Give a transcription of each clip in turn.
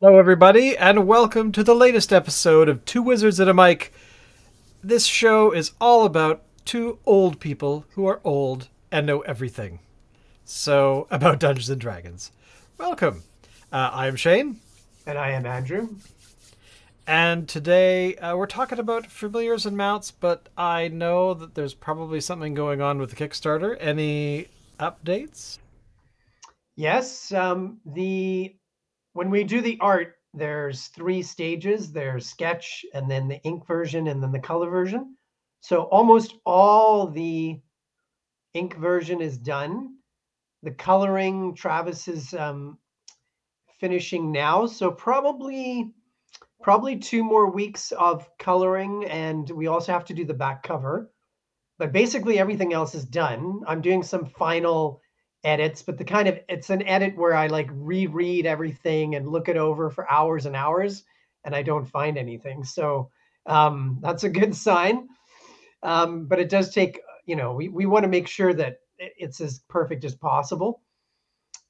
Hello, everybody, and welcome to the latest episode of Two Wizards and a Mic. This show is all about two old people who are old and know everything. So, about Dungeons and Dragons. Welcome. I am Shane, And I am Andrew. and today we're talking about familiars and mounts, but I know that there's probably something going on with the Kickstarter. Any updates? Yes, the when we do the art, there's three stages. There's sketch, and then the ink version, and then the color version. So almost all the ink version is done. The coloring, Travis is finishing now. So probably 2 more weeks of coloring, and we also have to do the back cover. But basically everything else is done. I'm doing some final edits, but it's an edit where I like reread everything and look it over for hours and hours, and I don't find anything. So that's a good sign. But it does take, we want to make sure that it's as perfect as possible.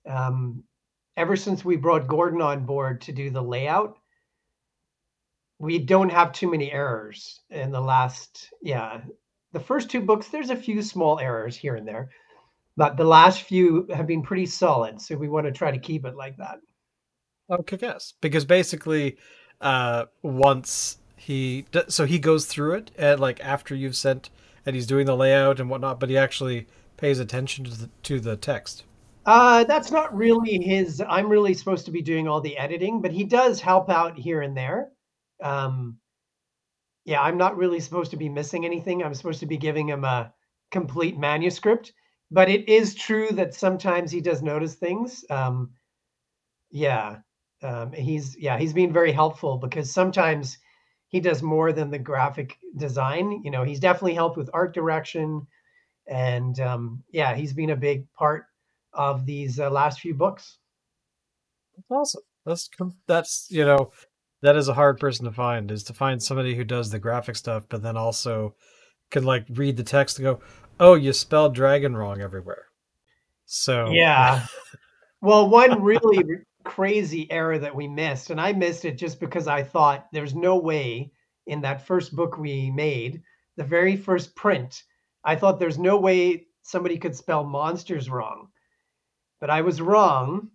Um, Ever since we brought Gordon on board to do the layout, we don't have too many errors in the first two books. There's a few small errors here and there, but the last few have been pretty solid. So we want to try to keep it like that. Oh, kick-ass. Because basically, once so he goes through it, and like after you've sent, and he's doing the layout and whatnot, but he actually pays attention to the text. That's not really his. I'm really supposed to be doing all the editing, but he does help out here and there. Um, yeah, I'm not really supposed to be missing anything. I'm supposed to be giving him a complete manuscript, but it is true that sometimes he does notice things. Yeah, he's been very helpful because sometimes he does more than the graphic design. He's definitely helped with art direction, and yeah, he's been a big part of these last few books. That's awesome. That's that is a hard person to find, is to find somebody who does the graphic stuff, but then also can like read the text and go, "Oh, you spelled dragon wrong everywhere." So Yeah. Well, one really crazy error that we missed, and I missed it just because I thought there's no way in that first book we made, the very first print, I thought there's no way somebody could spell monsters wrong. But I was wrong.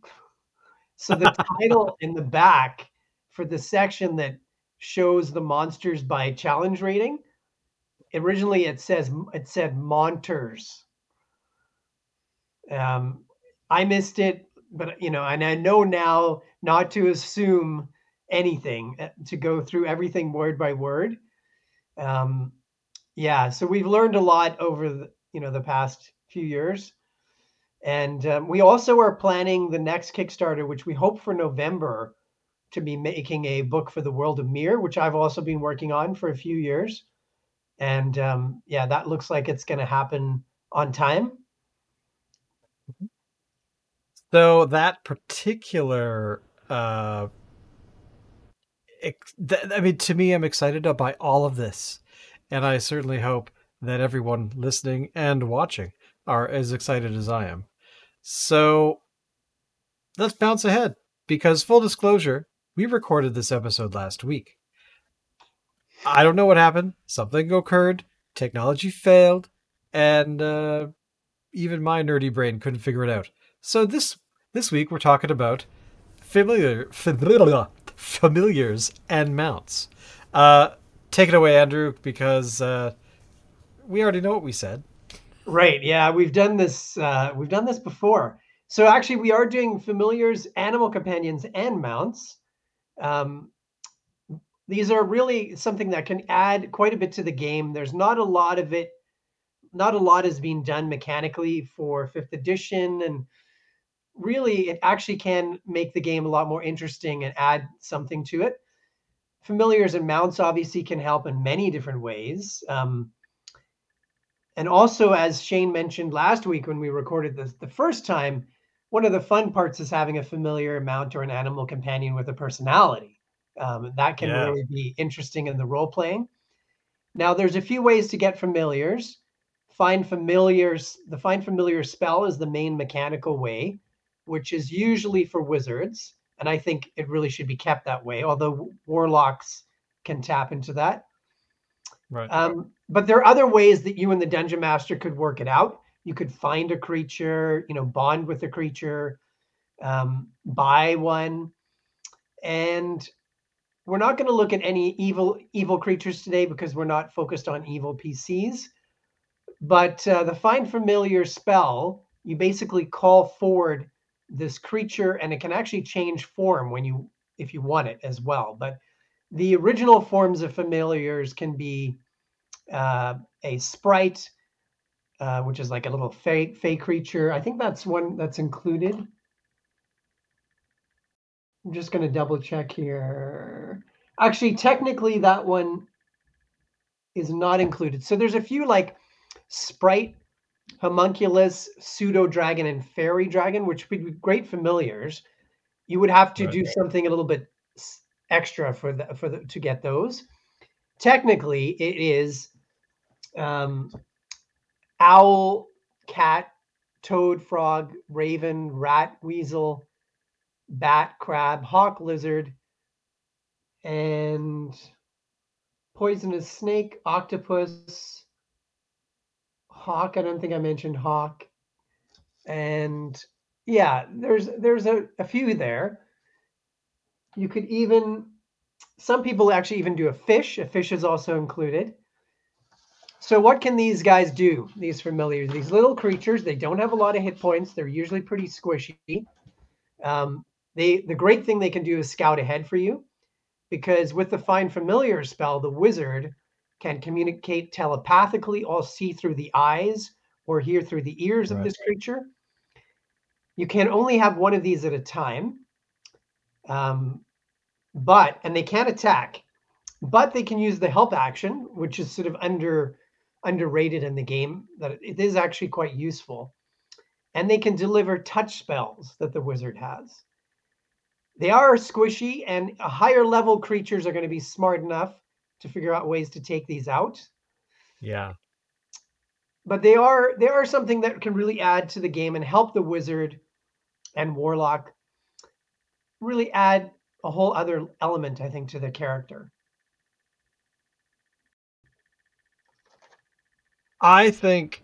So the title in the back for the section that shows the monsters by challenge rating, originally it said Monters. Um, I missed it, but and I know now not to assume anything, to go through everything word by word. Um, yeah, so we've learned a lot over the past few years, and we also are planning the next Kickstarter, which we hope for November, to be making a book for the world of Mir, which I've also been working on for a few years, and yeah, that looks like it's going to happen on time. so that particular I mean, to me, I'm excited to buy all of this, and I certainly hope that everyone listening and watching are as excited as I am. So let's bounce ahead, because full disclosure, we recorded this episode last week. I don't know what happened. Something occurred. Technology failed, and even my nerdy brain couldn't figure it out. So this week we're talking about familiars and mounts. Uh, Take it away, Andrew, because we already know what we said. Right. Yeah, we've done this. We've done this before. So actually, we are doing familiars, animal companions, and mounts. Um, these are really something that can add quite a bit to the game. There's not a lot of it. Not a lot is being done mechanically for fifth edition, and really, it actually can make the game a lot more interesting and add something to it. Familiars and mounts obviously can help in many different ways. And also, as Shane mentioned last week when we recorded this the first time, one of the fun parts is having a familiar mount or an animal companion with a personality. That can Yeah. really be interesting in the role playing. Now, there's a few ways to get familiars. The find familiar spell is the main mechanical way, which is usually for wizards. and I think it really should be kept that way. Although warlocks can tap into that. Right. But there are other ways that you and the dungeon master could work it out. You could find a creature, bond with a creature, buy one, and we're not going to look at any evil creatures today because we're not focused on evil PCs. But the Find Familiar spell, you basically call forward this creature, and it can actually change form if you want it as well. But the original forms of familiars can be a sprite, which is like a little fey creature. I think that's one that's included. I'm just going to double check here. Actually, technically, that one is not included. So there's a few like sprite, homunculus, pseudo dragon, and fairy dragon, which would be great familiars. You would have to Right. do something a little bit extra to get those. Technically, it is owl, cat, toad, frog, raven, rat, weasel, bat, crab, hawk, lizard, and poisonous snake, octopus, hawk. I don't think I mentioned hawk. And yeah, there's a few there. You could even, some people actually even do a fish. A fish is also included. So what can these guys do? These familiars, these little creatures, they don't have a lot of hit points. They're usually pretty squishy. The great thing they can do is scout ahead for you, because with the Find Familiar spell, the wizard can communicate telepathically or see through the eyes or hear through the ears of Right. this creature. You can only have one of these at a time, and they can't attack, but they can use the help action, which is sort of underrated in the game, that it is actually quite useful. And they can deliver touch spells that the wizard has. They are squishy, and higher level creatures are going to be smart enough to figure out ways to take these out. Yeah. But they are something that can really add to the game and help the wizard and warlock really add a whole other element, I think, to the character. I think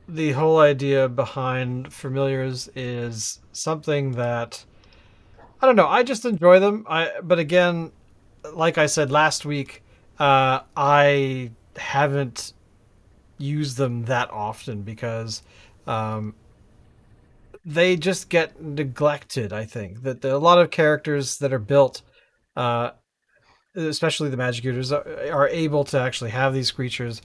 the whole idea behind familiars is something that I don't know. I just enjoy them. But again, like I said last week, I haven't used them that often because um, they just get neglected. I think that there are a lot of characters that are built, uh, especially the magic users, are able to actually have these creatures,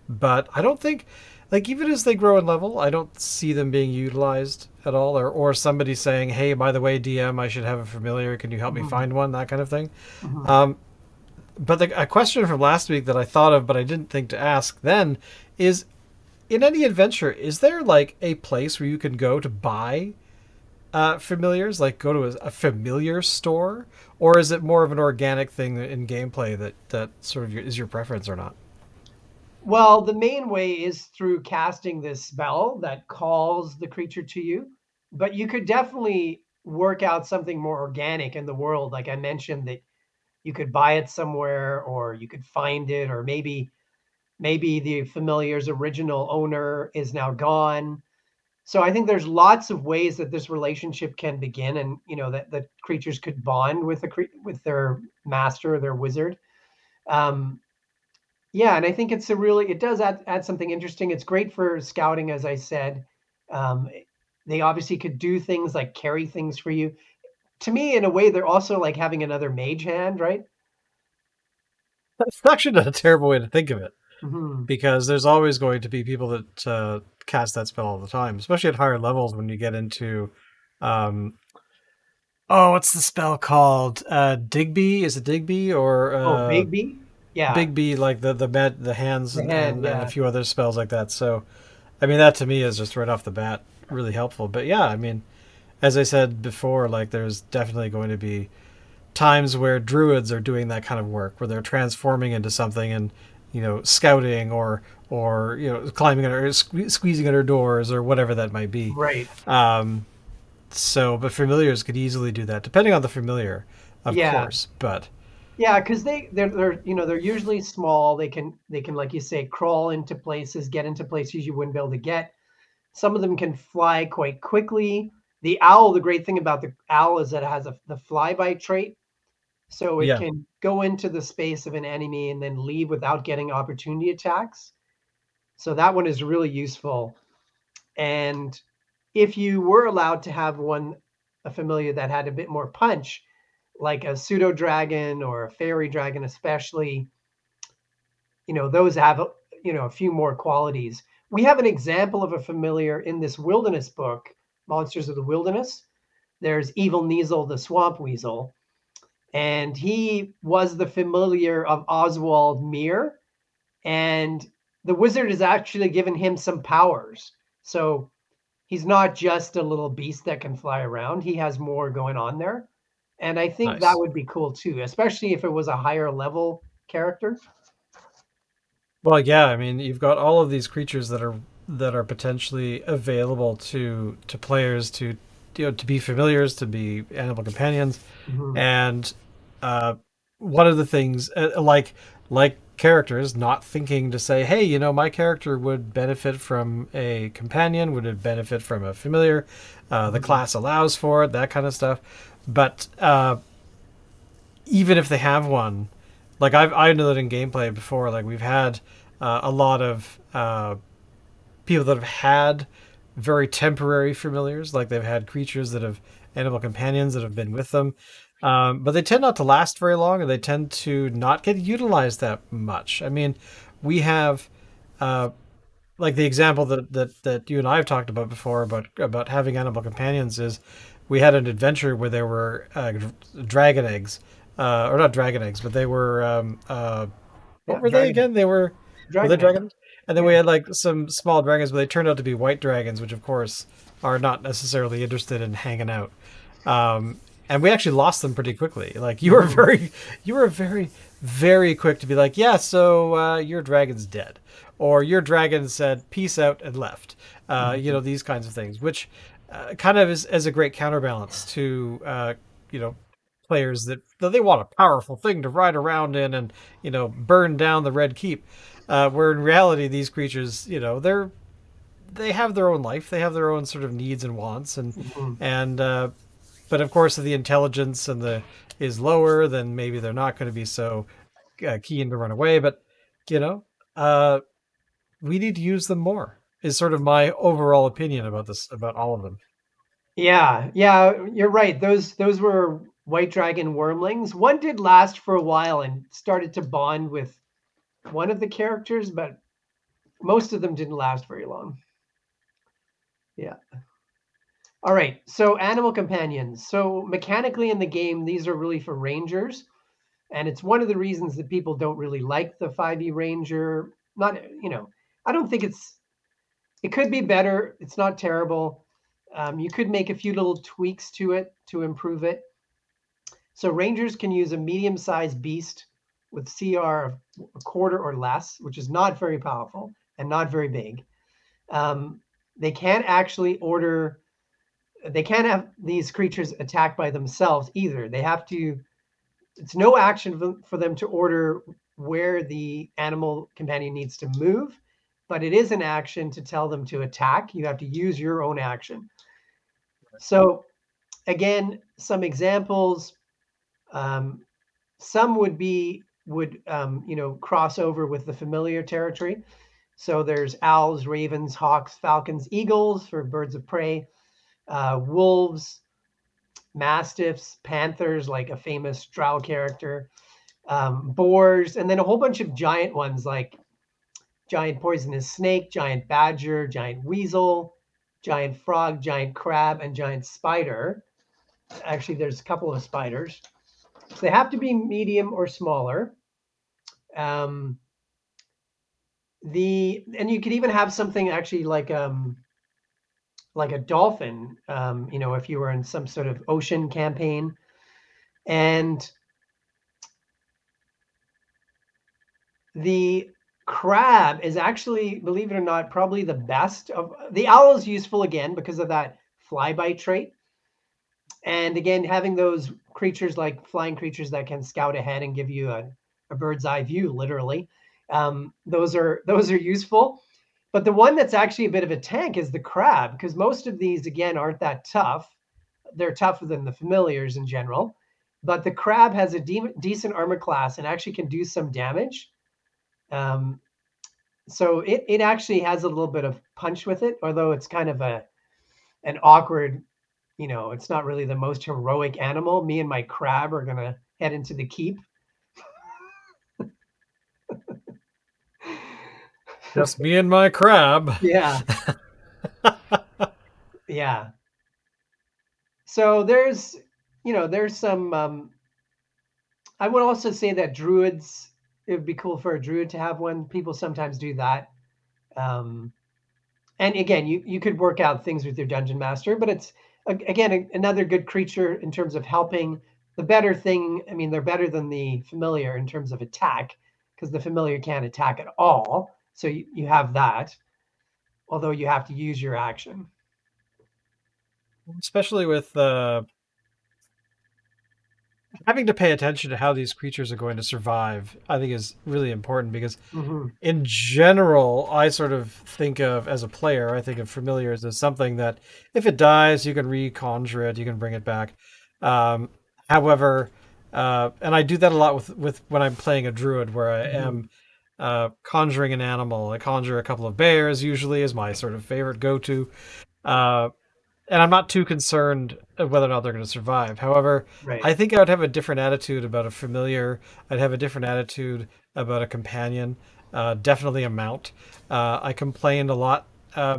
but I don't think, like, even as they grow in level, I don't see them being utilized at all, or somebody saying, "Hey, by the way, DM, I should have a familiar. Can you help me Mhm, find one?" That kind of thing. mhm. Um, but a question from last week that I thought of, but I didn't think to ask then, is in any adventure, is there like a place where you can go to buy familiars, like go to a familiar store, or is it more of an organic thing in gameplay that sort of is your preference or not? Well, the main way is through casting this spell that calls the creature to you, but you could definitely work out something more organic in the world. Like I mentioned, that you could buy it somewhere, or you could find it, or maybe the familiar's original owner is now gone. So I think there's lots of ways that this relationship can begin, and that creatures could bond with their master, their wizard. Um, yeah, and I think it does add something interesting. It's great for scouting, as I said. Um, they obviously could do things like carry things for you. To me, in a way, they're also like having another mage hand, right? That's actually not a terrible way to think of it, Hmm. because there's always going to be people that cast that spell all the time, especially at higher levels when you get into, um, oh, what's the spell called? Digby? Is it Digby or Oh, Big B? Yeah, Big B? Like the hands the and, hand, and a yeah. few other spells like that. So, I mean, that to me is just right off the bat really helpful. But yeah, I mean, as I said before, like there's definitely going to be times where druids are doing that kind of work, where they're transforming into something and scouting or climbing under squeezing under doors or whatever that might be. Right. Um, So, but familiars could easily do that, depending on the familiar, of Yeah. course. But Yeah, because they're they're usually small. They can like you say crawl into places, get into places you wouldn't be able to get. Some of them can fly quite quickly. The owl, the great thing about the owl is that it has the flyby trait, so it yeah, can go into the space of an enemy and then leave without getting opportunity attacks. So that one is really useful. And if you were allowed to have a familiar that had a bit more punch, like a pseudo dragon or a fairy dragon, especially, those have a few more qualities. We have an example of a familiar in this wilderness book, Monsters of the Wilderness. There's Evil Kneazle, the swamp weasel, and he was the familiar of Oswald Mere, and the wizard has actually given him some powers. So he's not just a little beast that can fly around. He has more going on there. And I think that nice. would be cool too, especially if it was a higher level character. Well, yeah, I mean, you've got all of these creatures that are potentially available to players to to be familiars, to be animal companions, Mhm. and uh, one of the things like characters not thinking to say, hey, my character would benefit from a companion, would it benefit from a familiar, the Mhm. class allows for it, that kind of stuff, but even if they have one, like I know that in gameplay before, like we've had a lot of people that have had very temporary familiars, like they've had creatures that have animal companions that have been with them, but they tend not to last very long, and they tend to not get utilized that much. I mean, we have uh, like the example that you and I have talked about before about having animal companions is we had an adventure where there were dragon eggs, or not dragon eggs, but they were what Yeah, were they dragon, again? Were they dragon egg. dragons? And then we Yeah. had like some small dragons, but they turned out to be white dragons, which of course are not necessarily interested in hanging out. And we actually lost them pretty quickly. Like Mhm. you were very, very quick to be like, yeah, so your dragon's dead, or your dragon said peace out and left. Mhm. These kinds of things, which kind of is as a great counterbalance to you know players that they want a powerful thing to ride around in and burn down the Red Keep. Where in reality, these creatures, they have their own life, they have their own sort of needs and wants, Mhm. and but of course, if the intelligence and the is lower, then maybe they're not going to be so keen to run away. But you know, uh, we need to use them more. Is sort of my overall opinion about this, about all of them. Yeah, yeah, you're right. Those were white dragon wormlings. One did last for a while and started to bond with one of the characters, but most of them didn't last very long. Yeah. All right. So animal companions. So mechanically in the game, these are really for rangers, and it's one of the reasons that people don't really like the 5e ranger. Not, I don't think it could be better. It's not terrible. You could make a few little tweaks to it to improve it. So rangers can use a medium-sized beast with CR of a quarter or less, which is not very powerful and not very big. Um, they can't actually order. They can't have these creatures attack by themselves either. They have to. It's no action for them to order where the animal companion needs to move, but it is an action to tell them to attack. You have to use your own action. So again, some examples. Um, some would cross over with the familiar territory. So there's owls, ravens, hawks, falcons, eagles for birds of prey, wolves, mastiffs, panthers, like a famous drow character, boars, and then a whole bunch of giant ones like giant poisonous snake, giant badger, giant weasel, giant frog, giant crab, and giant spider. Actually, there's a couple of spiders. So they have to be medium or smaller. Um, the and you could even have something actually like a dolphin. If you were in some sort of ocean campaign, and the crab is actually, believe it or not, probably the best of the owl is useful again because of that flyby trait. And again, having those creatures like flying creatures that can scout ahead and give you a bird's eye view, literally, those are useful. But the one that's actually a bit of a tank is the crab, because most of these again aren't that tough. They're tougher than the familiars in general, but the crab has a decent armor class and actually can do some damage. Um, so it actually has a little bit of punch with it, although it's kind of a an awkward, it's not really the most heroic animal. Me and my crab are gonna head into the keep. Just me and my crab. Yeah, yeah. So there's some. I would also say that druids. It would be cool for a druid to have one. People sometimes do that. Um, and again, you could work out things with your dungeon master, but it's again another good creature in terms of helping. The better thing, I mean, they're better than the familiar in terms of attack, because the familiar can't attack at all. So you have that, although you have to use your action. Especially with having to pay attention to how these creatures are going to survive, I think is really important because Hmm. in general, I sort of think of as a player, I think of familiars as something that if it dies, you can reconjure it, you can bring it back. Um, however, and I do that a lot with when I'm playing a druid, where I Hmm. am conjuring an animal. I conjure a couple of bears, usually is my sort of favorite go-to. Uh, and I'm not too concerned of whether or not they're going to survive. However, Right. I think I would have a different attitude about a familiar. I'd have a different attitude about a companion. Definitely a mount. I complained a lot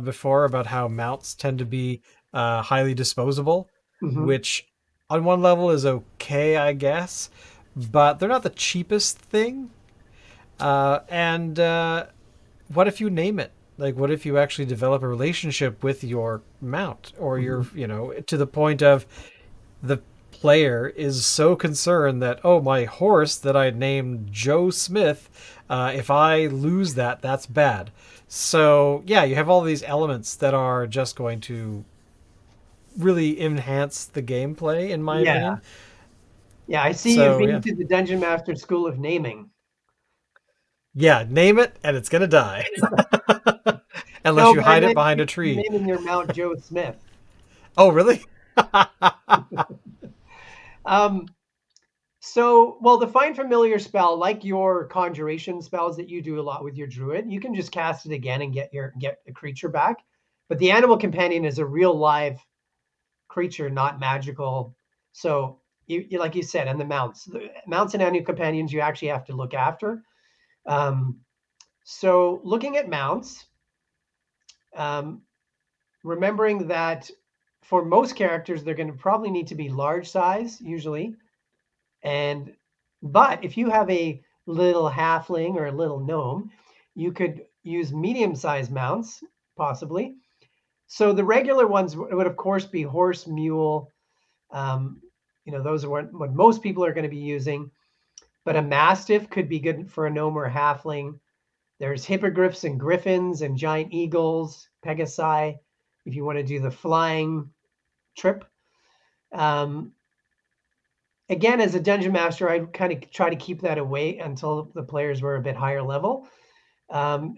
before about how mounts tend to be highly disposable, Hmm. which on one level is okay, I guess, but they're not the cheapest thing. And what if you name it? Like, what if you actually develop a relationship with your mount or Hmm. to the point of the player is so concerned that, oh, my horse that I named Joe Smith, if I lose that, that's bad. So, yeah, you have all these elements that are just going to really enhance the gameplay, in my Yeah. opinion. Yeah. I see you've So, been yeah. to the Dungeon Master School of Naming. Yeah, name it and it's going to die. Unless No, you but I hide it meant behind a you're tree. naming your mount Joe Smith. Oh, really? Um, well, the Find Familiar spell, like your conjuration spells that you do a lot with your druid, you can just cast it again and get a creature back. But the animal companion is a real live creature, not magical. So like you said, and the mounts and animal companions, you actually have to look after. Um, so looking at mounts, um, remembering that for most characters, they're going to probably need to be large size usually. And but if you have a little halfling or a little gnome, you could use medium-sized mounts, possibly. So the regular ones would of course be horse, mule. Um, those are what most people are going to be using. But a mastiff could be good for a gnome or a halfling. There's hippogriffs and griffins and giant eagles, pegasi, if you want to do the flying trip. Um, Again, as a dungeon master, I kind of try to keep that away until the players were a bit higher level.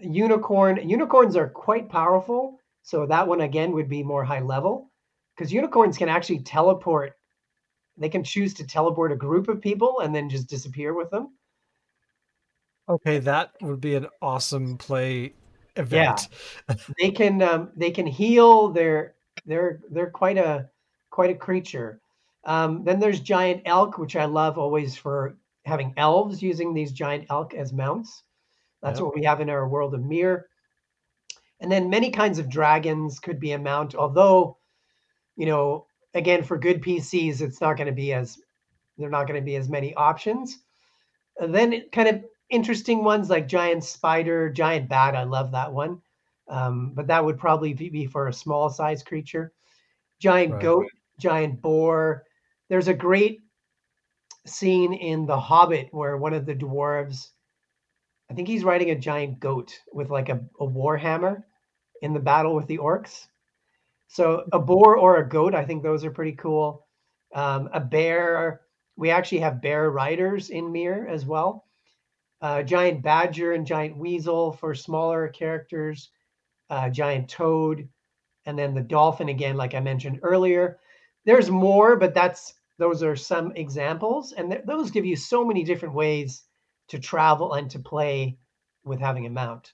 Unicorns are quite powerful, so that one again would be more high level because unicorns can actually teleport. They can choose to teleport a group of people and then just disappear with them. Okay, that would be an awesome play Yeah, event. they can heal. They're quite a creature. Then there's giant elk, which I love always for having elves using these giant elk as mounts. That's Yep. what we have in our world of Mir. And then many kinds of dragons could be a mount, although, you know, again, for good PCs, it's not going to be as they're not going to be as many options. And then kind of interesting ones like giant spider, giant bat. I love that one. But that would probably be for a small size creature. Giant Right. goat, giant boar. There's a great scene in The Hobbit where one of the dwarves, I think he's riding a giant goat with like a war hammer in the battle with the orcs. So a boar or a goat, I think those are pretty cool. A bear. We actually have bear riders in Mir as well. Giant badger and giant weasel for smaller characters. Giant toad, and then the dolphin again, like I mentioned earlier. There's more, but those are some examples, and those give you so many different ways to travel and to play with having a mount.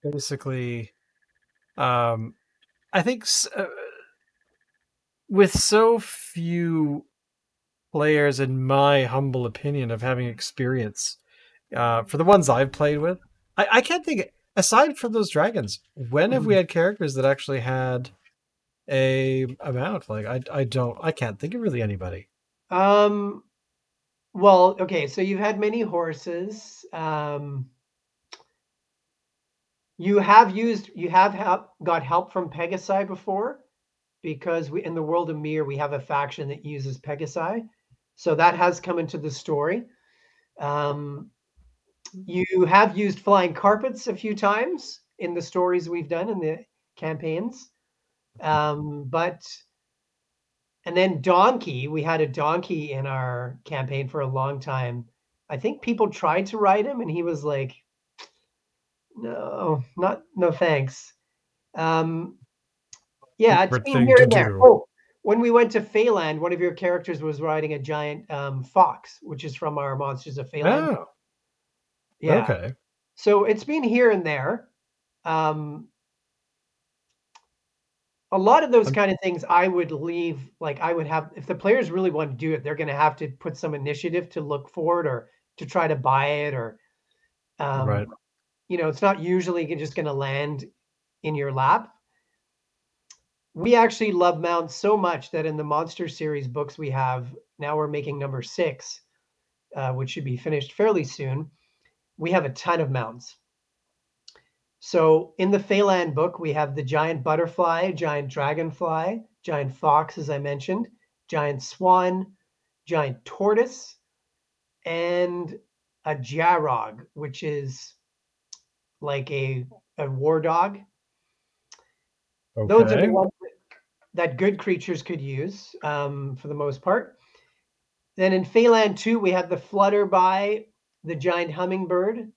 Basically, um, I think with so few players, in my humble opinion, of having experience, for the ones I've played with, I can't think. Aside from those dragons, when have we Mhm. had characters that actually had a amount? Like I can't think of really anybody. Um, well, okay, so you've had many horses. You have got help from Pegasi before because we in the world of Mir we have a faction that uses Pegasi, so that has come into the story. Um, you have used flying carpets a few times in the stories we've done in the campaigns, but and then donkey. We had a donkey in our campaign for a long time. I think people tried to ride him, and he was like, "No, not no thanks." Um, yeah, it's Favorite been thing here to and there. do. Oh, when we went to Feyland, one of your characters was riding a giant fox, which is from our Monsters of Feyland. Oh, Yeah, okay. so it's been here and there. Um, a lot of those I'm kind of things I would leave, like I would have, if the players really want to do it, they're going to have to put some initiative to look for it or to try to buy it or, um, right. it's not usually just going to land in your lap. We actually love mounts so much that in the Monster Series books we have, now we're making number 6, which should be finished fairly soon. We have a ton of mounts. So in the Phelan book, we have the giant butterfly, giant dragonfly, giant fox, as I mentioned, giant swan, giant tortoise, and a jarog, which is like a war dog. Those are the Okay. ones that good creatures could use for the most part. Then in Phelan 2, we have the flutterby, the giant hummingbird.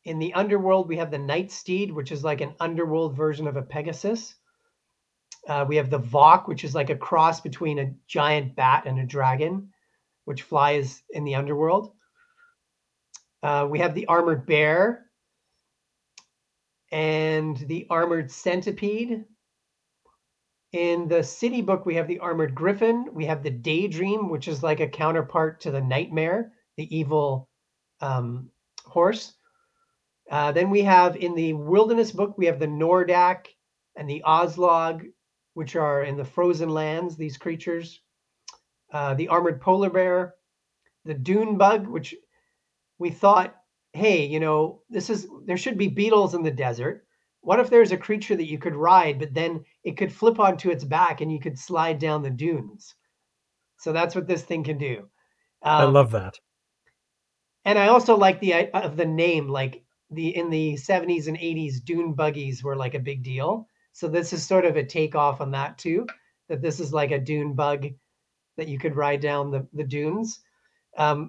In the underworld, we have the night steed, which is like an underworld version of a Pegasus. We have the Vok, which is like a cross between a giant bat and a dragon, which flies in the underworld. We have the armored bear and the armored centipede. In the city book, we have the armored griffin. We have the daydream, which is like a counterpart to the nightmare, the evil horse. Then we have in the wilderness book, we have the Nordak and the Oslog, which are in the frozen lands, these creatures. The armored polar bear, the dune bug, which we thought, hey, there should be beetles in the desert. What if there's a creature that you could ride, but then it could flip onto its back and you could slide down the dunes? So that's what this thing can do. I Um, love that. and I also like the name, like in the 70s and 80s, dune buggies were like a big deal. So this is sort of a takeoff on that too, that this is like a dune bug that you could ride down the dunes.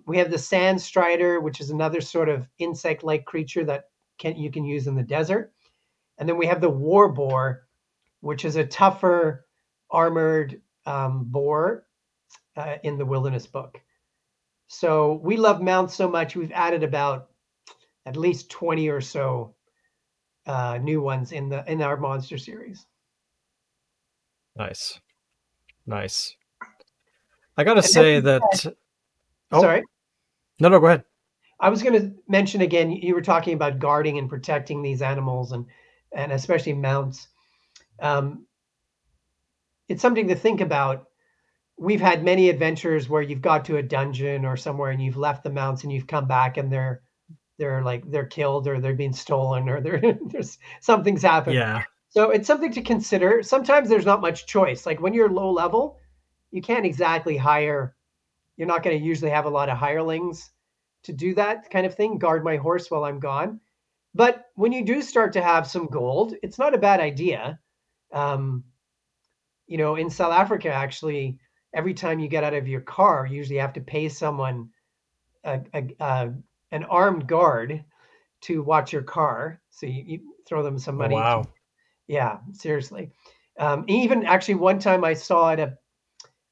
We have the sand strider, which is another sort of insect-like creature that you can use in the desert. And then we have the war boar, which is a tougher armored boar in the wilderness book. So we love mounts so much, we've added about at least 20 or so new ones in our monster series. Nice. Nice. I gotta And then, say that. Oh, sorry, no, no, go ahead. I was going to mention again. You were talking about guarding and protecting these animals, and especially mounts. Um, it's something to think about. We've had many adventures where you've got to a dungeon or somewhere and you've left the mounts and you've come back and they're killed or they're being stolen or there's something's happened. Yeah. So it's something to consider. Sometimes there's not much choice. Like when you're low level, you can't exactly hire. You're not going to usually have a lot of hirelings to do that kind of thing. Guard my horse while I'm gone. But when you do start to have some gold, it's not a bad idea. Um, in South Africa, actually, every time you get out of your car, you usually have to pay someone an armed guard to watch your car. So you throw them some Oh money to, wow. yeah, seriously. Even actually, one time I saw at a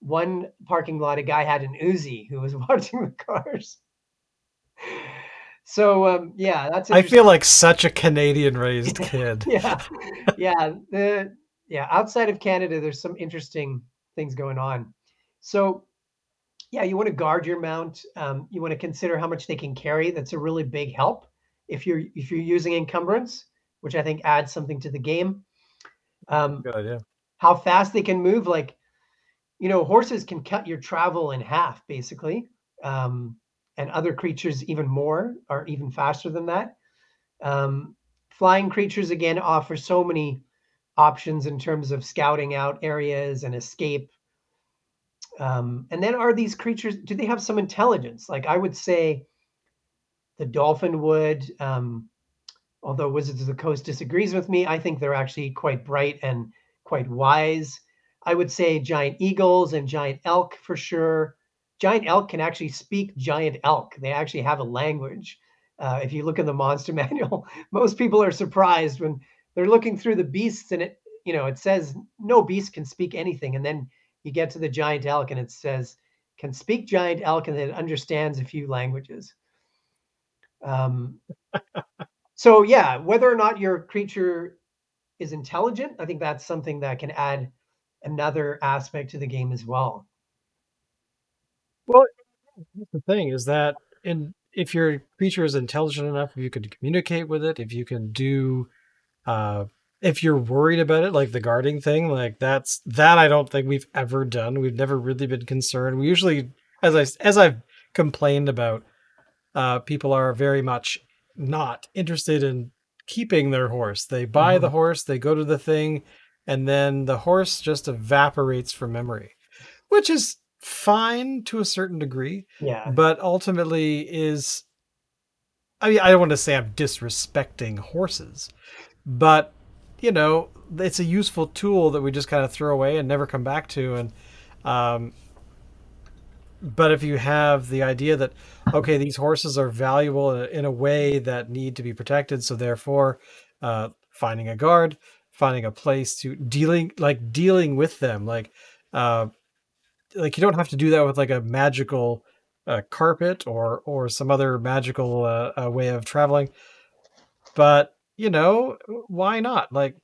one parking lot, a guy had an Uzi who was watching the cars. So yeah, that's I interesting. feel like such a Canadian raised kid. Yeah, yeah, yeah. Outside of Canada, there's some interesting things going on. So yeah, you want to guard your mount. You want to consider how much they can carry. That's a really big help if you're using encumbrance, which I think adds something to the game. Um, Good idea. how fast they can move, like horses can cut your travel in half, basically, um, and other creatures even more, or even faster than that. Um, flying creatures again offer so many options in terms of scouting out areas and escape. And then are these creatures, do they have some intelligence? Like I would say the dolphin would, although Wizards of the Coast disagrees with me, I think they're actually quite bright and quite wise. I would say giant eagles and giant elk for sure. Giant elk can actually speak giant elk. They actually have a language. If you look in the monster manual, most people are surprised when they're looking through the beasts and it says no beast can speak anything. And then you get to the giant elk and it says can speak giant elk and it understands a few languages. Um, so yeah, whether or not your creature is intelligent, I think that's something that can add another aspect to the game as well. Well, that's the thing is that in if your creature is intelligent enough, if you can communicate with it, if you can do uh if you're worried about it, like the guarding thing, like that I don't think we've ever done. We've never really been concerned. We usually, as I've complained about, people are very much not interested in keeping their horse. They buy the Mhm. horse, they go to the thing, and then the horse just evaporates from memory, which is fine to a certain degree, Yeah, but ultimately is. I mean, I don't want to say I'm disrespecting horses, but it's a useful tool that we just kind of throw away and never come back to. And um, but if you have the idea that okay, these horses are valuable in a way that need to be protected, so therefore, finding a guard, finding a place to dealing with them, uh, like you don't have to do that with like a magical carpet or some other magical way of traveling, but why not? Like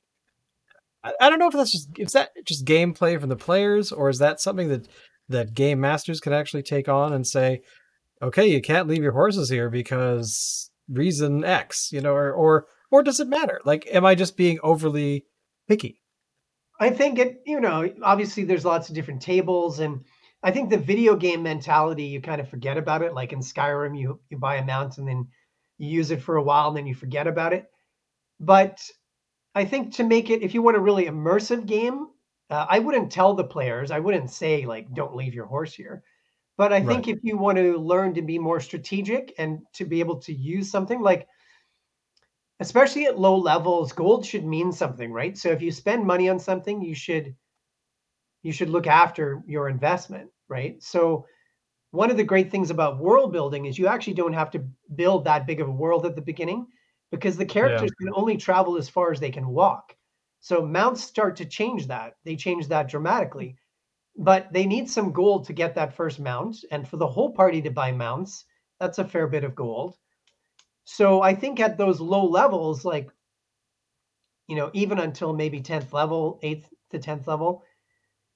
I don't know if that's just is that just gameplay from the players, or is that something that game masters can actually take on and say, okay, you can't leave your horses here because reason X, or does it matter? Like, am I just being overly picky? I think obviously there's lots of different tables, and I think the video game mentality, you kind of forget about it. Like in Skyrim, you buy a mount and then you use it for a while and then you forget about it. But I think to make it, if you want a really immersive game, I wouldn't tell the players, I wouldn't say like, don't leave your horse here. But I Right. think if you want to learn to be more strategic and to be able to use something like, especially at low levels, gold should mean something, right? So if you spend money on something, you should look after your investment, right? So one of the great things about world building is you actually don't have to build that big of a world at the beginning because the Yeah. characters can only travel as far as they can walk. So mounts start to change that. They change that dramatically, but they need some gold to get that first mount. And for the whole party to buy mounts, that's a fair bit of gold. So I think at those low levels, like, even until maybe 10th level, 8th to 10th level,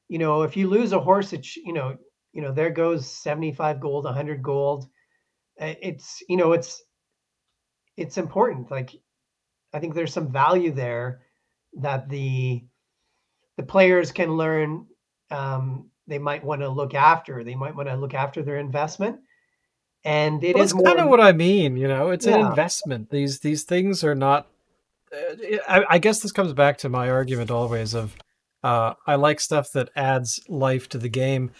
if you lose a horse, there goes 75 gold, 100 gold. It's important. Like I think there's some value there that the players can learn. They might want to look after. They might want to look after their investment, and it Well, is that's kind more. of what I mean. It's an Yeah, investment. These things are not. I guess this comes back to my argument always of, I like stuff that adds life to the game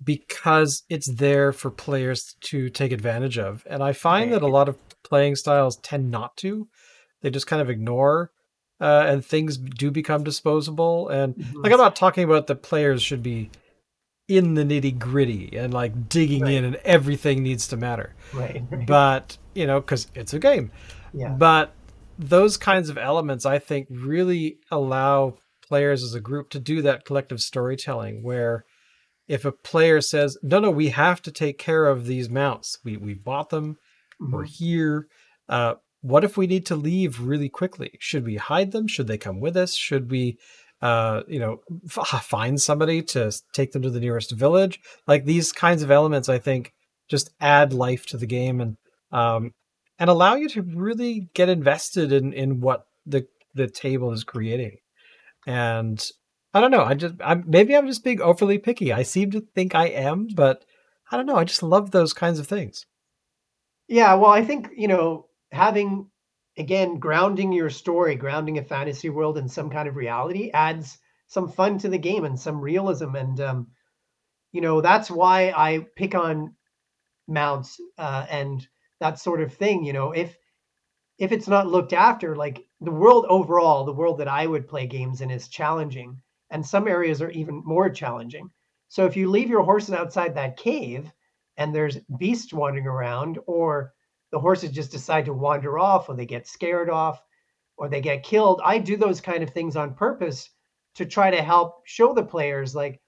because it's there for players to take advantage of. And I find right. that a lot of playing styles tend not to. They just kind of ignore and things do become disposable. And like, Mhm. I'm not talking about the players should be in the nitty gritty and like digging Right, in and everything needs to matter. right, right. But, because it's a game. Yeah. But those kinds of elements, I think, really allow players as a group to do that collective storytelling where if a player says, no, no, we have to take care of these mounts, we bought them, we're Mhm. here. What if we need to leave really quickly? Should we hide them? Should they come with us? Should we, find somebody to take them to the nearest village? Like these kinds of elements, I think, just add life to the game um, and allow you to really get invested in what the table is creating. And I don't know. Maybe I'm just being overly picky. I seem to think I am, but I don't know. I just love those kinds of things. Yeah, well, I think, having again, grounding your story, grounding a fantasy world in some kind of reality adds some fun to the game and some realism. And that's why I pick on mounts and that sort of thing. If it's not looked after, like the world overall, the world that I would play games in is challenging, and some areas are even more challenging. So if you leave your horses outside that cave and there's beasts wandering around, or the horses just decide to wander off, or they get scared off, or they get killed, I do those kind of things on purpose to try to help show the players, like,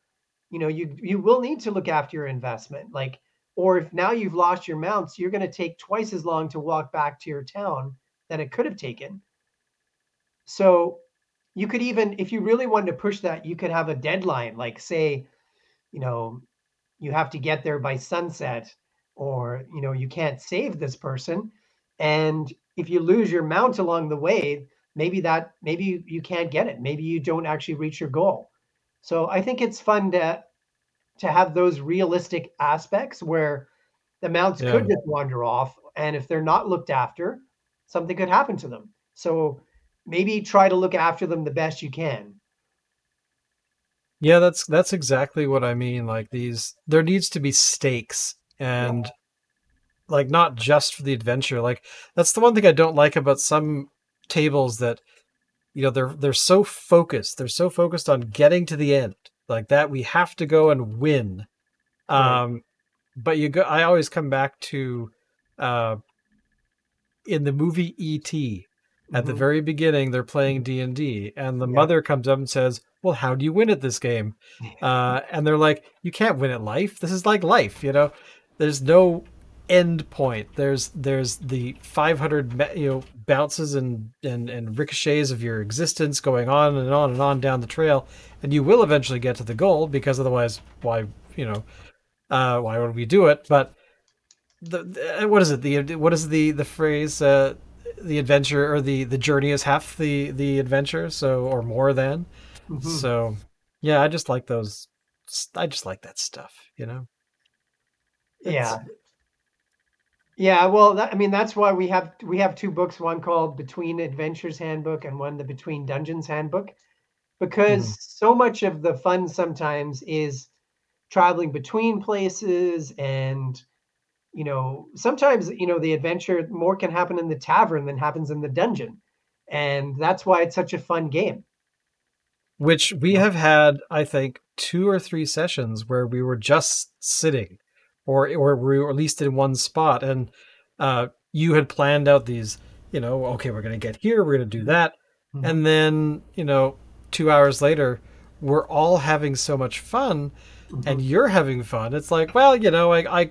you will need to look after your investment. Like, or if now you've lost your mounts, you're going to take twice as long to walk back to your town than it could have taken. So you could even, if you really wanted to push that, you could have a deadline, like say, you know, you have to get there by sunset, or you can't save this person. And if you lose your mount along the way, maybe you can't get it. Maybe you don't actually reach your goal. So I think it's fun to have those realistic aspects where the mounts could Yeah. just wander off, and if they're not looked after, something could happen to them. So maybe try to look after them the best you can. Yeah, that's exactly what I mean. Like these there needs to be stakes Yeah. and like not just for the adventure. Like that's the one thing I don't like about some tables that they're so focused. They're so focused on getting to the end. Like that we have to go and win. Right. Um I always come back to uh in the movie E.T. at the Hmm. very beginning they're playing D&D and the Yeah. mother comes up and says, "Well, how do you win at this game?" And they're like, "You can't win at life. This is like life. There's no end point. There's the 500 bounces and ricochets of your existence going on and on and on down the trail, and you will eventually get to the goal because otherwise why would we do it?" But what is it? What is the phrase? The adventure or the journey is half the adventure, so or more than. Hmm. So, yeah, I just like those. I just like that stuff. It's Yeah. Yeah, well, I mean, that's why we have two books, one called Between Adventures Handbook and one the Between Dungeons Handbook, mhm. because so much of the fun sometimes is traveling between places. And sometimes the adventure more can happen in the tavern than happens in the dungeon, and that's why it's such a fun game. Which we have had, I think, 2 or 3 sessions where we were just sitting, or we were at least in one spot, and you had planned out these, okay, we're going to get here, we're going to do Mhm. that, Mhm. and then 2 hours later, we're all having so much fun, and Mhm. you're having fun. It's like, well,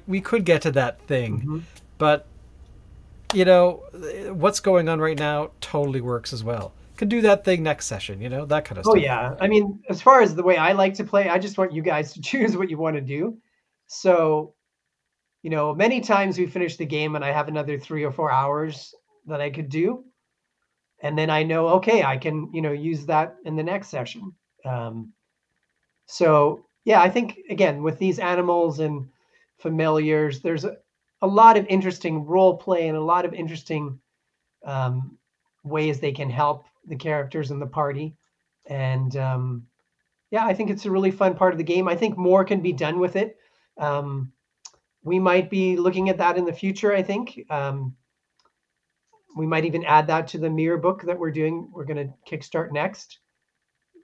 we could get to that thing, Mhm. but you know what's going on right now totally works as well. Could do that thing next session, that kind of Oh stuff. yeah. I mean, as far as the way I like to play, I just want you guys to choose what you want to do. So, many times we finish the game and I have another 3 or 4 hours that I could do. And then I know, okay, I can, use that in the next session. Um, so yeah, I think again, with these animals and familiars, there's a lot of interesting role play and a lot of interesting um, ways they can help the characters in the party. And yeah, I think it's a really fun part of the game. I think more can be done with it. Um, we might be looking at that in the future, I think. We might even add that to the mirror book that we're doing. We're going to kickstart next.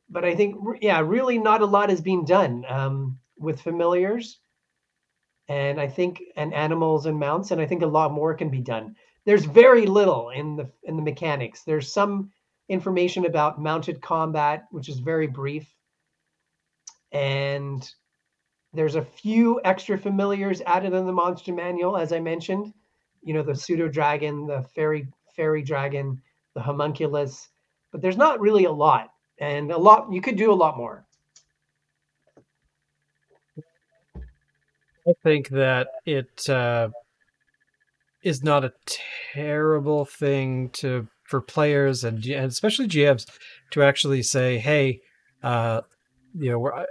But I think, yeah, really not a lot is being done with familiars, and I think and animals and mounts, and I think a lot more can be done. There's very little in the mechanics. There's some information about mounted combat, which is very brief, and there's a few extra familiars added in the monster manual, as I mentioned. You know, the pseudo dragon, the fairy dragon, the homunculus, but there's not really a lot, and a lot you could do a lot more. I think that it is not a terrible thing to for players and especially GMs to actually say, "Hey, uh,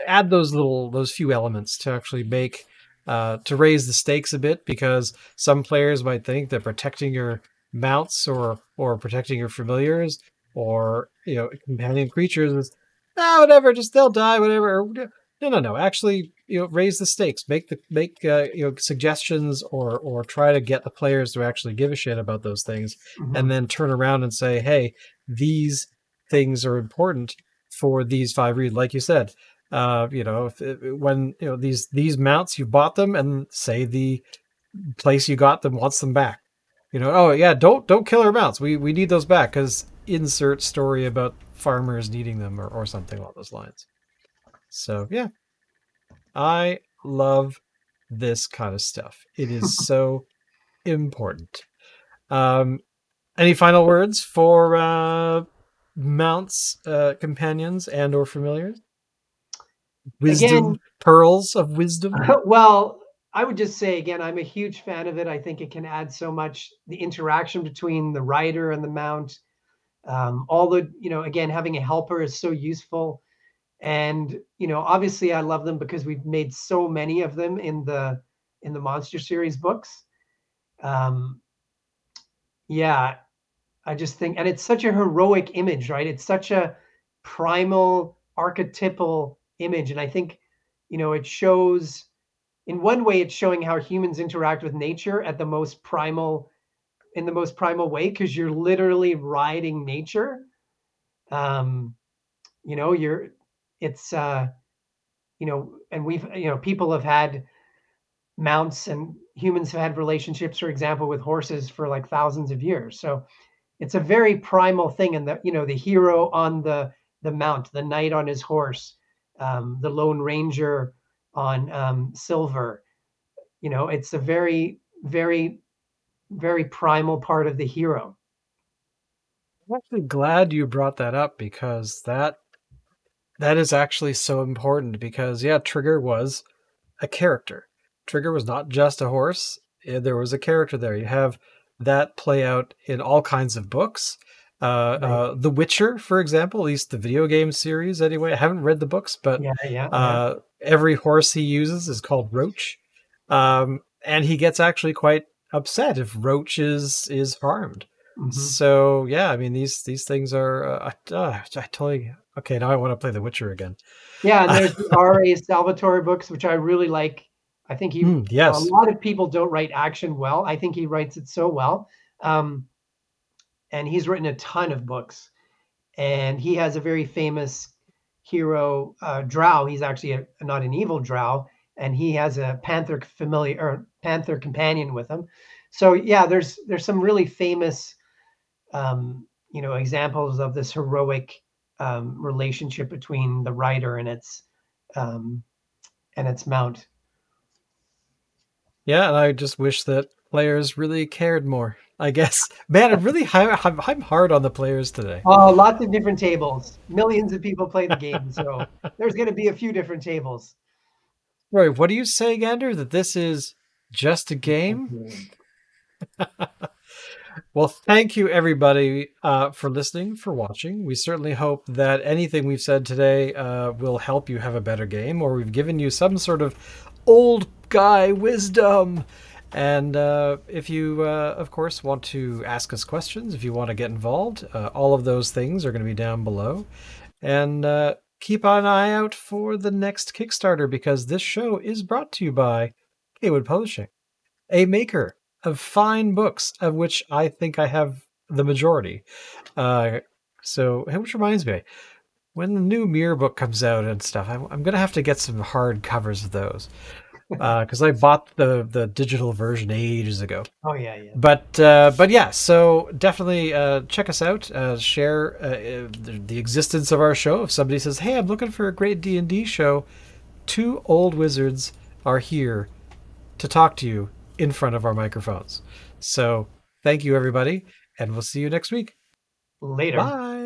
add those few elements to actually make to raise the stakes a bit," because some players might think that protecting your mounts or protecting your familiars or companion creatures is whatever, just they'll die, whatever. No. Actually, raise the stakes, make suggestions, or try to get the players to actually give a shit about those things, and Mm-hmm. then turn around and say, "Hey, these things are important for these 5 reasons." Like you said, when these mounts you bought them, and say the place you got them wants them back. Oh yeah, don't kill our mounts. We need those back because insert story about farmers needing them or something along those lines. So yeah, I love this kind of stuff. It is so important. Um, any final words for mounts, companions, and or familiars? Again, Wisdom, pearls of wisdom. well, I would just say again, I'm a huge fan of it. I think it can add so much. The interaction between the rider and the mount, all the again, having a helper is so useful. And obviously, I love them because we've made so many of them in the Monster Series books. Um, yeah, I just think, and it's such a heroic image, right? It's such a primal, archetypal image, and I think it shows. In one way, it's showing how humans interact with nature at the most primal in the most primal way, because you're literally riding nature. Um, you're it's and we've people have had mounts, and humans have had relationships, for example, with horses for like thousands of years. So it's a very primal thing, and the hero on the mount, the knight on his horse, the lone ranger on silver. It's a very, very, very primal part of the hero. I'm actually glad you brought that up because that is actually so important because yeah, Trigger was a character. Trigger was not just a horse. There was a character there. You have that play out in all kinds of books. Right. The Witcher, for example, at least the video game series anyway. I haven't read the books, but Yeah, yeah, yeah. every horse he uses is called Roach. And he gets actually quite upset if Roach is harmed. Hmm. So yeah, I mean these things are. I totally okay. Now I want to play The Witcher again. Yeah, and there's the R.A. Salvatore books, which I really like. I think a Yes. lot of people don't write action well. I think he writes it so well. Um, and he's written a ton of books. And he has a very famous hero, Drow. He's actually not an evil Drow, and he has a panther familiar or panther companion with him. So yeah, there's some really famous examples of this heroic relationship between the rider um, and its mount. Yeah, and I just wish that players really cared more. I guess, man, I'm hard on the players today. Oh, lots of different tables. Millions of people play the game, so there's going to be a few different tables. Roy, what do you say, Gander? That this is just a game? Well, thank you everybody for listening, for watching. We certainly hope that anything we've said today will help you have a better game, or we've given you some sort of old guy wisdom. And if you, of course, want to ask us questions, if you want to get involved, all of those things are going to be down below. And keep an eye out for the next Kickstarter because this show is brought to you by Cawood Publishing, a maker of fine books, of which I think I have the majority. Uh, so, which reminds me, when the new Mirror book comes out and stuff, I'm gonna have to get some hard covers of those because I bought the digital version ages ago. Oh yeah, yeah. But yeah, so definitely check us out. Share the existence of our show. If somebody says, "Hey, I'm looking for a great D&D show," two old wizards are here to talk to you in front of our microphones. So thank you, everybody, and we'll see you next week. Later. Bye.